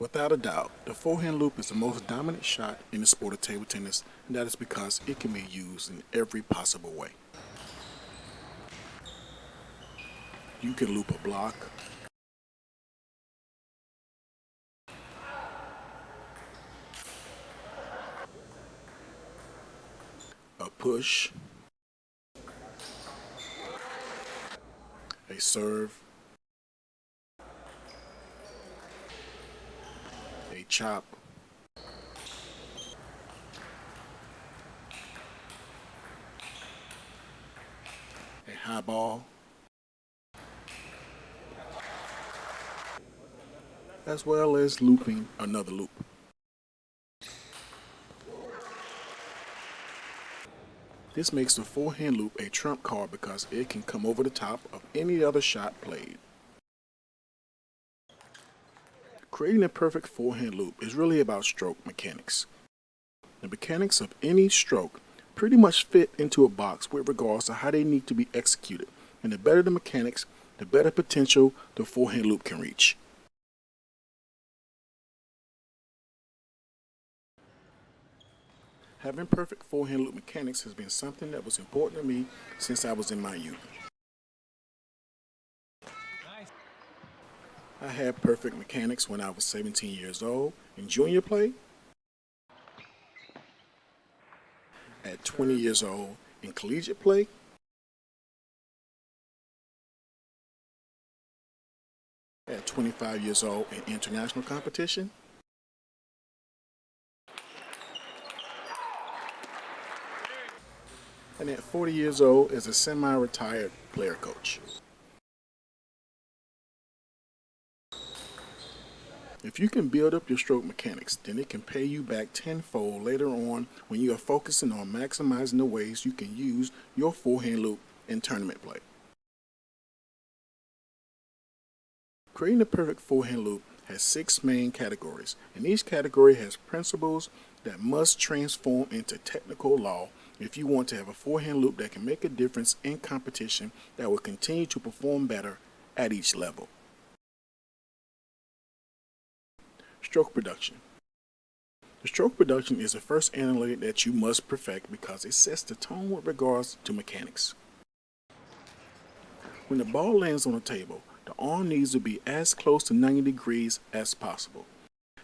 Without a doubt, the forehand loop is the most dominant shot in the sport of table tennis, and that is because it can be used in every possible way. You can loop a block, a push, a serve, a chop, a high ball, as well as looping another loop. This makes the forehand loop a trump card because it can come over the top of any other shot played. Creating a perfect forehand loop is really about stroke mechanics. The mechanics of any stroke pretty much fit into a box with regards to how they need to be executed, and the better the mechanics, the better potential the forehand loop can reach. Having perfect forehand loop mechanics has been something that was important to me since I was in my youth. I had perfect mechanics when I was 17 years old in junior play, at 20 years old in collegiate play, at 25 years old in international competition, and at 40 years old as a semi-retired player coach. If you can build up your stroke mechanics, then it can pay you back tenfold later on when you are focusing on maximizing the ways you can use your forehand loop in tournament play. Creating the perfect forehand loop has 6 main categories, and each category has principles that must transform into technical law if you want to have a forehand loop that can make a difference in competition that will continue to perform better at each level. Stroke production. The stroke production is the first analytic that you must perfect because it sets the tone with regards to mechanics. When the ball lands on the table, the arm needs to be as close to 90 degrees as possible.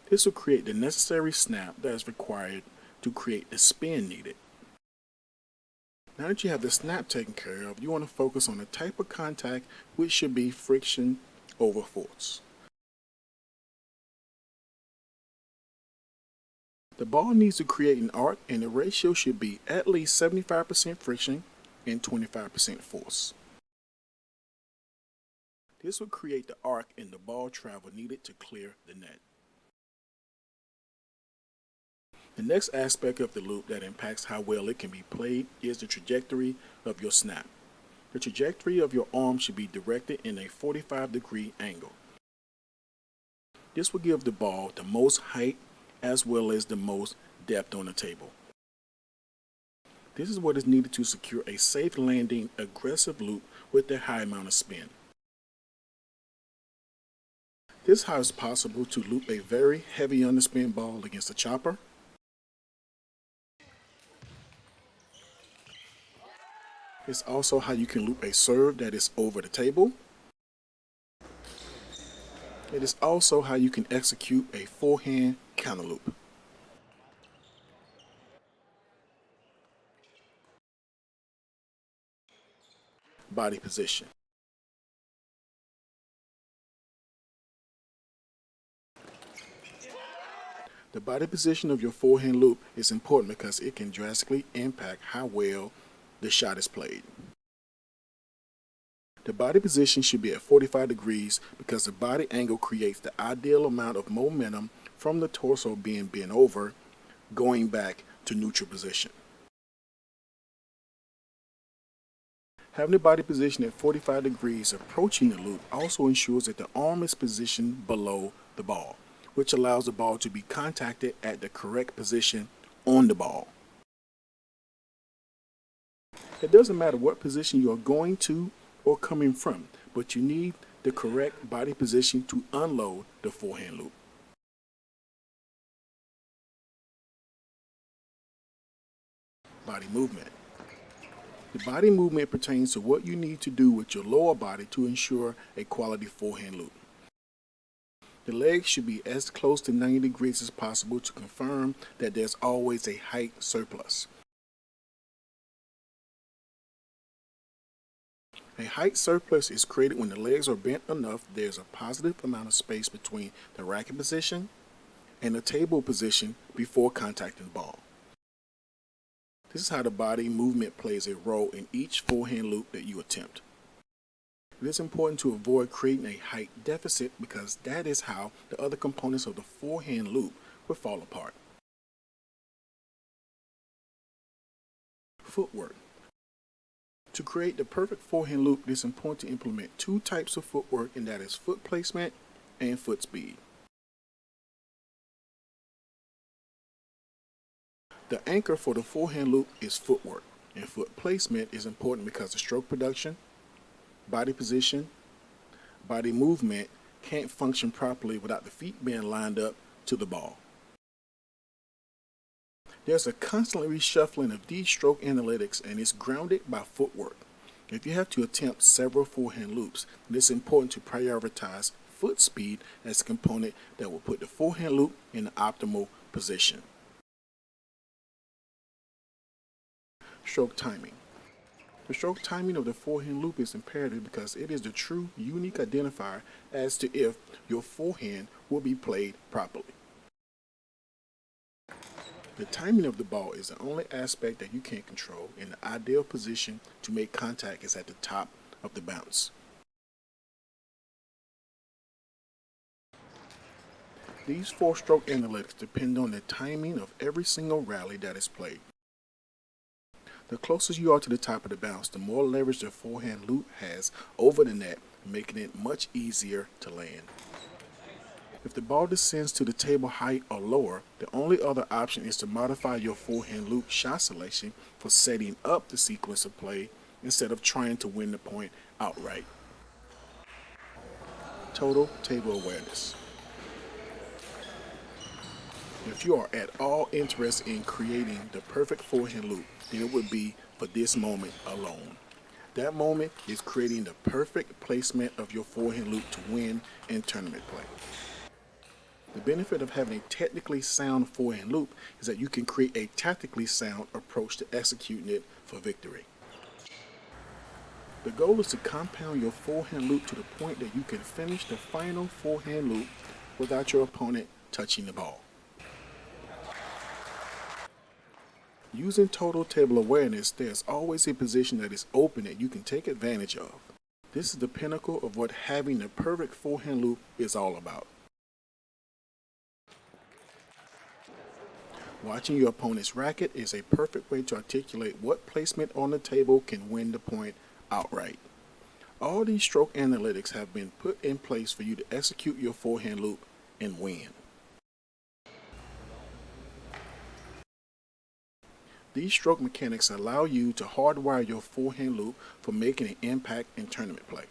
This will create the necessary snap that is required to create the spin needed. Now that you have the snap taken care of, you want to focus on the type of contact, which should be friction over force. The ball needs to create an arc, and the ratio should be at least 75% friction and 25% force. This will create the arc and the ball travel needed to clear the net. The next aspect of the loop that impacts how well it can be played is the trajectory of your snap. The trajectory of your arm should be directed in a 45-degree angle. This will give the ball the most height as well as the most depth on the table. This is what is needed to secure a safe landing, aggressive loop with a high amount of spin. This is how it's possible to loop a very heavy underspin ball against a chopper, it's also how you can loop a serve that is over the table. It is also how you can execute a forehand counter loop. Body position. The body position of your forehand loop is important because it can drastically impact how well the shot is played. The body position should be at 45 degrees because the body angle creates the ideal amount of momentum from the torso being bent over, going back to neutral position. Having the body position at 45 degrees approaching the loop also ensures that the arm is positioned below the ball, which allows the ball to be contacted at the correct position on the ball. It doesn't matter what position you are going to or coming from, but you need the correct body position to unload the forehand loop. body movement. The body movement pertains to what you need to do with your lower body to ensure a quality forehand loop. The legs should be as close to 90 degrees as possible to confirm that there's always a height surplus. A height surplus is created when the legs are bent enough there's a positive amount of space between the racket position and the table position before contacting the ball. This is how the body movement plays a role in each forehand loop that you attempt. It is important to avoid creating a height deficit because that is how the other components of the forehand loop will fall apart. Footwork. To create the perfect forehand loop, it is important to implement two types of footwork, and that is foot placement and foot speed. The anchor for the forehand loop is footwork, and foot placement is important because the stroke production, body position, body movement can't function properly without the feet being lined up to the ball. There's a constantly reshuffling of these stroke analytics, and it's grounded by footwork. If you have to attempt several forehand loops, it's important to prioritize foot speed as a component that will put the forehand loop in the optimal position. Stroke timing. The stroke timing of the forehand loop is imperative because it is the true unique identifier as to if your forehand will be played properly. The timing of the ball is the only aspect that you can't control, and the ideal position to make contact is at the top of the bounce. These four-stroke analytics depend on the timing of every single rally that is played. The closer you are to the top of the bounce, the more leverage the forehand loop has over the net, making it much easier to land. If the ball descends to the table height or lower, the only other option is to modify your forehand loop shot selection for setting up the sequence of play instead of trying to win the point outright. Total table awareness. If you are at all interested in creating the perfect forehand loop, then it would be for this moment alone. That moment is creating the perfect placement of your forehand loop to win in tournament play. The benefit of having a technically sound forehand loop is that you can create a tactically sound approach to executing it for victory. The goal is to compound your forehand loop to the point that you can finish the final forehand loop without your opponent touching the ball. Using total table awareness, there's always a position that is open that you can take advantage of. This is the pinnacle of what having the perfect forehand loop is all about. Watching your opponent's racket is a perfect way to articulate what placement on the table can win the point outright. All these stroke analytics have been put in place for you to execute your forehand loop and win. These stroke mechanics allow you to hardwire your forehand loop for making an impact in tournament play.